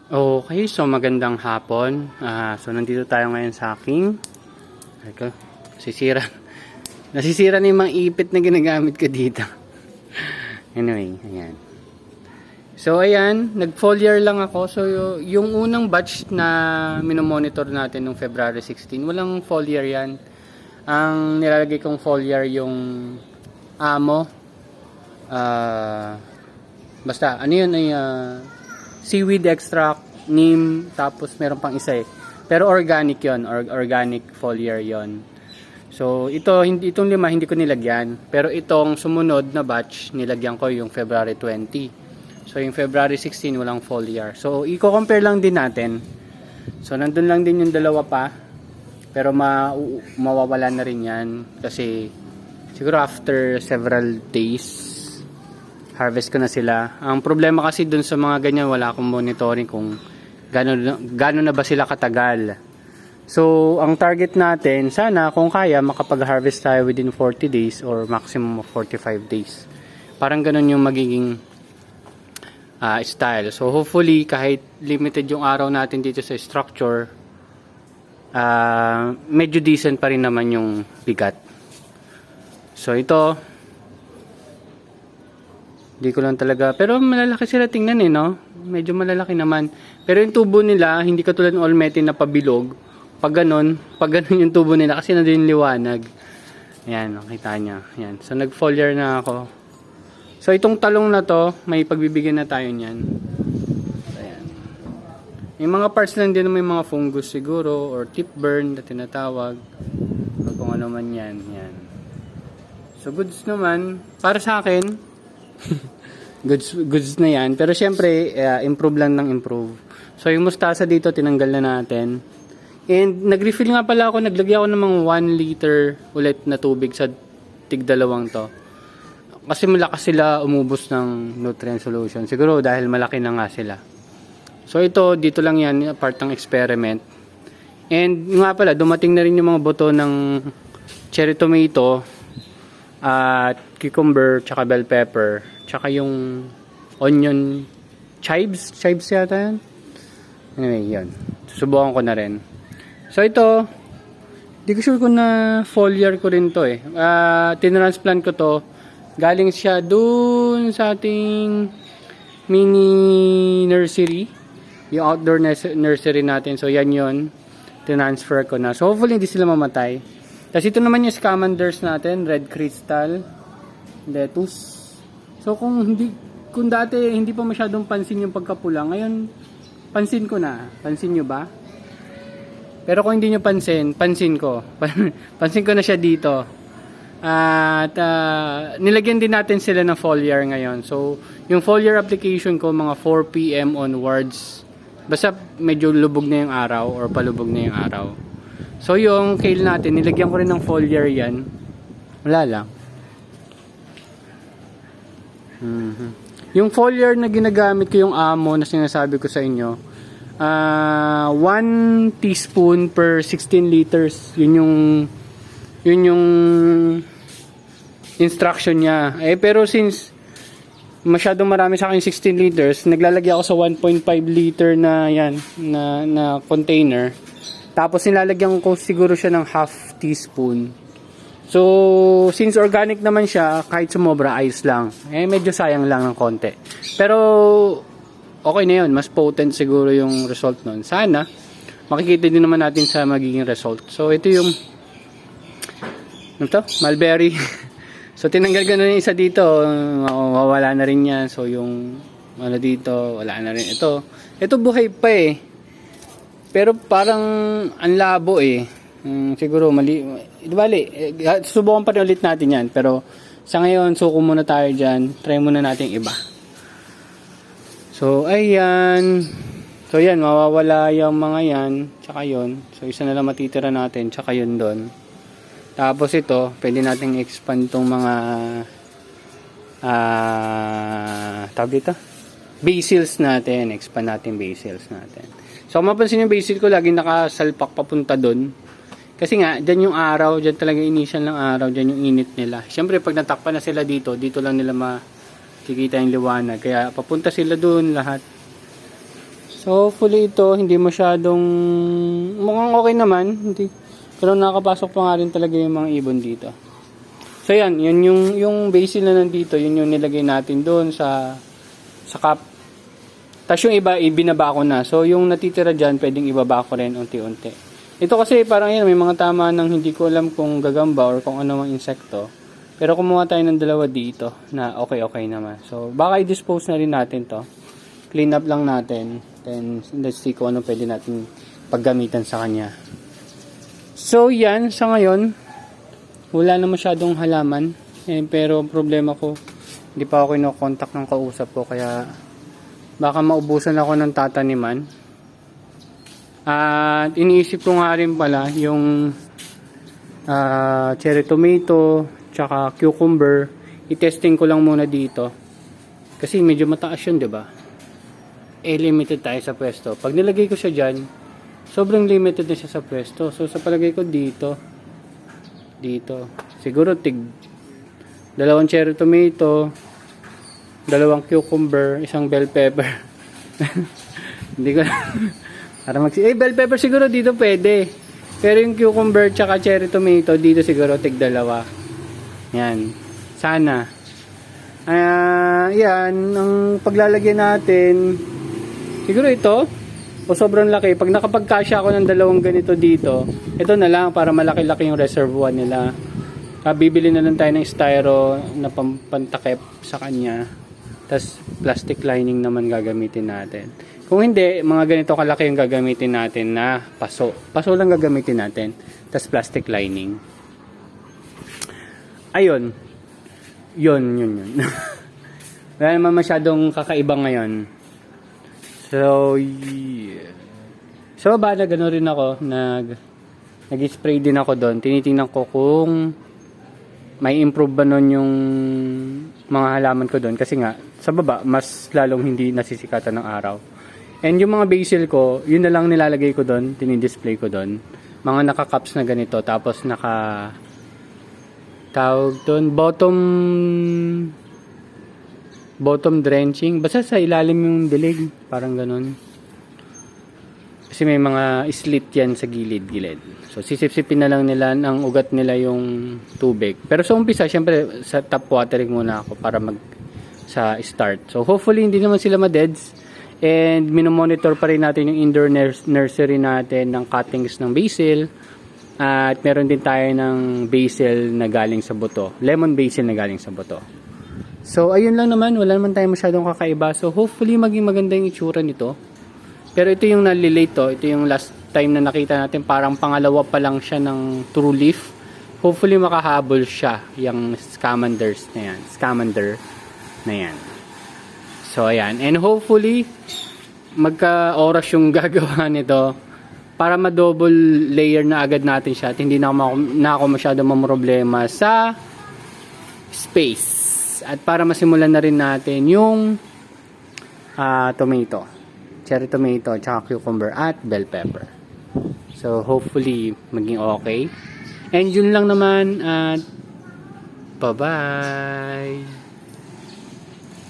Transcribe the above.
Okay, so magandang hapon. So nandito tayo ngayon sa aking sisira. Nasisira na yung mga ipit na ginagamit ko dito. Anyway, ayan. So ayan, nag-foliar lang ako. So yung unang batch na minomonitor natin nung February 16, walang foliar yan. Ang nilalagay kong foliar yung amo. Basta, ano yun ay seaweed extract, neem, tapos meron pang isa eh. Pero organic yon, organic foliar yon. So itong lima hindi ko nilagyan. Pero itong sumunod na batch, nilagyan ko yung February 20. So yung February 16 walang foliar. So i-compare lang din natin. So nandun lang din yung dalawa pa. Pero mawawala na rin yan. Kasi siguro after several days harvest ko na sila. Ang problema kasi dun sa mga ganyan, wala akong monitoring kung gano'n na ba sila katagal. So, ang target natin, sana kung kaya, makapag-harvest tayo within 40 days or maximum of 45 days. Parang ganun yung magiging style. So, hopefully, kahit limited yung araw natin dito sa structure, medyo decent pa rin naman yung bigat. So, ito, hindi ko lang talaga, pero malalaki sila tingnan eh, no? Medyo malalaki naman. Pero yung tubo nila, hindi katulad ng Olmete na pabilog. Pag ganun yung tubo nila kasi nandun yung liwanag. Ayan, nakita nyo. Ayan. So, nag-foliar na ako. So, itong talong na to, may pagbibigyan na tayo niyan. Ayan. May mga parts lang din, may mga fungus siguro, or tip burn na tinatawag. O kung ano man yan. Ayan. So, goods naman. Para sa akin, goods na yan, pero syempre improve lang ng improve. So yung mustasa dito tinanggal na natin, and nag-refill nga pala ako, naglagay ako ng mga 1 liter ulit na tubig sa tig-dalawang to kasi malakas sila umubos ng nutrient solution, siguro dahil malaki na nga sila. So ito dito lang yan, part ng experiment. And nga pala dumating na rin yung mga buto ng cherry tomato at cucumber, tsaka bell pepper, tsaka yung onion chives yata yan. Anyway, yun. Susubukan ko na rin. So ito, di ko sure kung na foliar ko rin to eh. Tinransplant ko to. Galing siya dun sa ating mini nursery. Yung outdoor nursery natin. So yan yun. Tinransfer ko na. So hopefully hindi sila mamatay. Tapos ito naman yung scamanders natin, red crystal, lettuce. So kung dati hindi pa masyadong pansin yung pagkapula, ngayon pansin ko na. Pansin nyo ba? Pero kung hindi nyo pansin ko. Pansin ko na siya dito. At nilagyan din natin sila ng foliar ngayon. So yung foliar application ko mga 4 PM onwards. Basta medyo lubog na yung araw or palubog na yung araw. So yung kale natin, nilagyan ko rin ng foliar yan. Wala lang. Yung foliar na ginagamit ko, yung amo na sinasabi ko sa inyo, 1 teaspoon per 16 liters. Yun yung instruction niya. Pero since masyadong marami sa akin 16 liters, naglalagay ako sa 1.5 liter na yan, na container. Tapos nilalagyan ko siguro siya ng half teaspoon. So, since organic naman siya, kahit sumobra, ayos lang. Medyo sayang lang ng konti. Pero, okay na yun. Mas potent siguro yung result nun. Sana, makikita din naman natin sa magiging result. So, ito yung, mulberry. So, tinanggal ko na yung isa dito. Mawawala na rin yan. So, yung, dito, wala na rin. Ito buhay pa eh. Pero parang ang labo eh. Siguro mali. Bali, subukan pa rin ulit natin yan. Pero sa ngayon, suko muna tayo dyan. Try muna natin iba. So, ayan. So, yan. Mawawala yung mga yan. Tsaka yun. So, isa na lang matitira natin. Tsaka yun doon. Tapos ito, pwede natin expand tong mga tawag dito? Basils natin. Expand natin basils natin. So, kung mapansin yung basil ko, lagi nakasalpak papunta doon. Kasi nga, dyan yung araw, dyan talaga initial ng araw, dyan yung init nila. Siyempre, pag natakpan na sila dito lang nila makikita yung liwanag. Kaya, papunta sila doon lahat. So hopefully ito hindi masyadong mukhang okay naman, hindi. Pero nakapasok pa nga rin talaga yung mga ibon dito. So yan, yun yung basil na nandito, yun yung nilagay natin doon sa cup. Tapos yung iba ibinaba ko na. So yung natitira diyan, pwedeng ibaba ko rin unti-unti. Ito kasi parang yan, may mga tama nang hindi ko alam kung gagamba or kung ano mang insekto. Pero kumuha tayo ng dalawa dito na okay naman. So baka i-dispose na rin natin to. Clean up lang natin. Then let's see kung ano pwede natin paggamitan sa kanya. So yan, sa ngayon wala na masyadong halaman. Pero problema ko, hindi pa ako kino-contact ng kausap ko, kaya baka maubusan ako ng tataniman. At iniisip ko nga rin pala yung cherry tomato tsaka cucumber, i-testing ko lang muna dito kasi medyo mataas yun, diba? Limited tayo sa pwesto. Pag nilagay ko siya dyan, sobrang limited na siya sa pwesto. So sa palagay ko dito siguro dalawang cherry tomato, dalawang cucumber, isang bell pepper. Hindi ko para bell pepper siguro dito pwede. Pero yung cucumber tsaka cherry tomato dito siguro dalawa. Yan. Sana. Yan ang paglalagyan natin. Siguro ito o sobrang laki. Pag nakapagkasya ako ng dalawang ganito dito, ito na lang para malaki-laki yung reservoir nila. Bibili na lang tayo ng styro na pantakip sa kanya. Tapos plastic lining naman gagamitin natin. Kung hindi, mga ganito kalaki yung gagamitin natin na paso. Paso lang gagamitin natin. Tapos plastic lining. Ayun. Yun. Wala naman masyadong kakaiba ngayon. So, yeah. So, bala gano'n rin ako. Nag-spray din ako doon. Tinitingnan ko kung may improve ba nun yung mga halaman ko doon. Kasi nga, sa baba, mas lalong hindi nasisikatan ng araw. And yung mga basil ko, yun na lang nilalagay ko doon, tinidisplay ko doon. Mga naka-cups na ganito, tapos tawag doon, bottom drenching. Basta sa ilalim yung dilig, parang ganun. Kasi may mga slit yan sa gilid-gilid. So sisip-sipin na lang nila ang ugat nila yung tubig. Pero sa umpisa, syempre sa top watering muna ako para sa start. So hopefully hindi naman sila ma-deads. And minomonitor pa rin natin yung indoor nursery natin ng cuttings ng basil. At meron din tayo ng basil na galing sa buto. Lemon basil na galing sa buto. So ayun lang naman, wala naman tayo masyadong kakaiba. So hopefully maging maganda yung itsura nito. Pero ito yung nalilate to. Ito yung last time na nakita natin, parang pangalawa pa lang siya ng true leaf. Hopefully makahabol siya yung scamander na yan. So ayan, and hopefully magka-oras yung gagawa nito para ma-double layer na agad natin siya at hindi na ako masyado mamroblema sa space. At para masimulan na rin natin yung cherry tomato, tsaka cucumber at bell pepper. So hopefully maging okay. And yun lang naman at bye-bye!